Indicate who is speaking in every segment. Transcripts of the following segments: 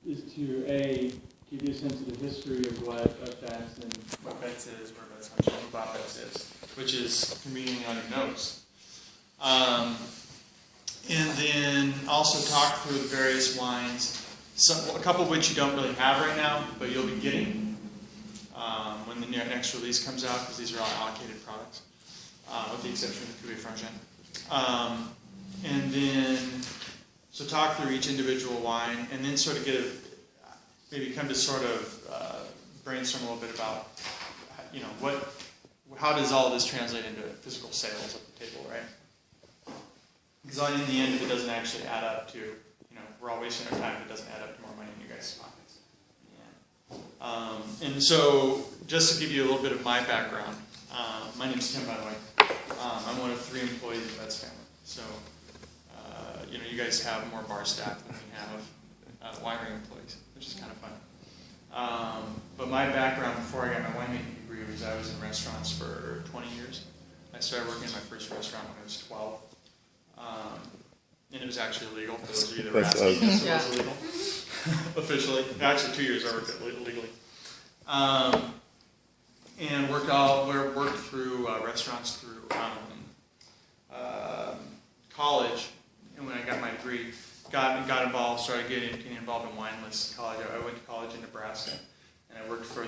Speaker 1: is to A, give you a sense of the history of what Betts and
Speaker 2: what Betts is, where Betts comes from, what Bob Betts is, which is convening on your notes. And then also talk through the various wines, a couple of which you don't really have right now, but you'll be getting when the next release comes out, because these are all allocated products, with the exception of the Cuvée Frangin. And then, so talk through each individual wine, and then sort of maybe come to sort of brainstorm a little bit about, you know, how does all this translate into physical sales at the table, right? Because in the end, if it doesn't actually add up to, you know, we're all wasting our time if it doesn't add up to more money in you guys' pockets. Yeah. And so, just to give you a little bit of my background, my name's Tim, by the way. I'm one of 3 employees of Betts family. So, you know, you guys have more bar staff than we have winery employees, which is kind of fun. But my background before I got my winemaking degree was I was in restaurants for 20 years. I started working in my first restaurant when I was 12. And it was actually illegal. For those of you that were asking, yes, it was illegal. Officially. Actually, 2 years I worked it legally. And worked through restaurants through college. And when I got my degree, got involved, started getting involved in wine lists in college. I went to college in Nebraska, and I worked for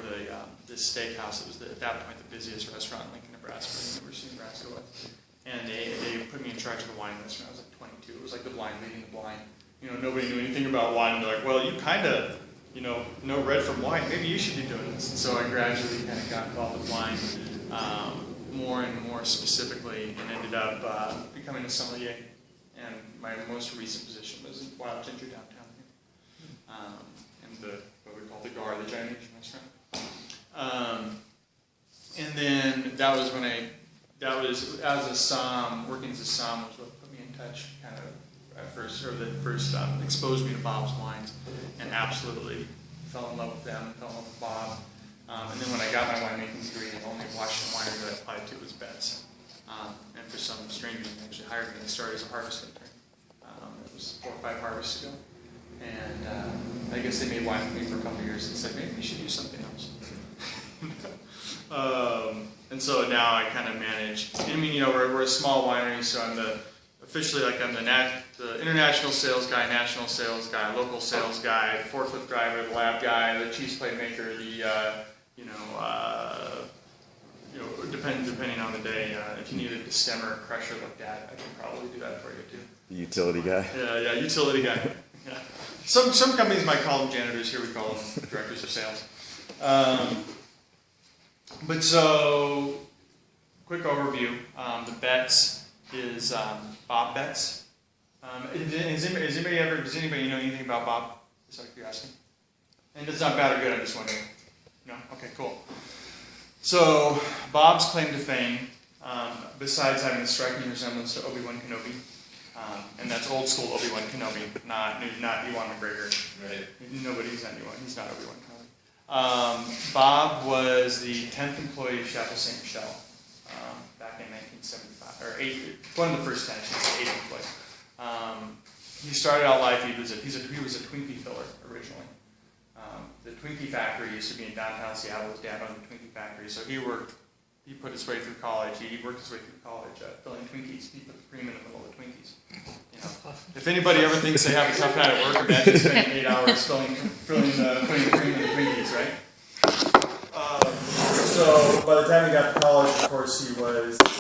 Speaker 2: this steakhouse. It was at that point the busiest restaurant in Lincoln, Nebraska, the University of Nebraska was. And they put me in charge of the wine list when I was like 22. It was like the blind leading the blind. You know, nobody knew anything about wine. And they're like, well, you kind of, you know red from white. Maybe you should be doing this. And so I gradually kind of got involved with wine more and more specifically, and ended up becoming a sommelier. And my most recent position was in Wild Ginger downtown here, in what we call the GAR, the Giant Asian restaurant. And then that was when as a somm, working as a somm was what put me in touch, kind of at first, or that first exposed me to Bob's wines, and absolutely fell in love with them, fell in love with Bob. And then when I got my winemaking degree, the only Washington winery that I applied to was Betts. And for some strange reason, they actually hired me to start as a harvest intern. It was 4 or 5 harvests ago. And I guess they made wine with me for a couple of years and said, maybe we should do something else. And so now I kind of manage. I mean, you know, we're a small winery, so I'm officially I'm the international sales guy, national sales guy, local sales guy, the forklift driver, the lab guy, the cheese plate maker, depending on the day. If you need a destemmer or crusher looked at, I can probably do that for you too.
Speaker 3: The utility guy.
Speaker 2: Yeah, utility guy. Yeah. Some companies might call them janitors. Here we call them directors of sales. But so, quick overview. The Betts is Bob Betts. Does anybody know anything about Bob? Just out of curiosity. And it's not bad or good, I'm just wondering. No? Okay, cool. So, Bob's claim to fame, besides having a striking resemblance to Obi-Wan Kenobi, and that's old school Obi-Wan Kenobi, not Ewan McGregor. Right. He's not Obi-Wan Kenobi. Bob was the 10th employee of Chateau Ste. Michelle back in 1975, or one of the first 10, I should say, 8 employees. He started out life, he was a Twinkie filler originally. The Twinkie factory used to be in downtown Seattle. His dad owned the Twinkie factory, so he put his way through college. He worked his way through college filling Twinkies. He put the cream in the middle of the Twinkies. You know, if anybody ever thinks they have a tough night at work, imagine spending 8 hours putting the cream in the Twinkies, right? So by the time he got to college, of course, he was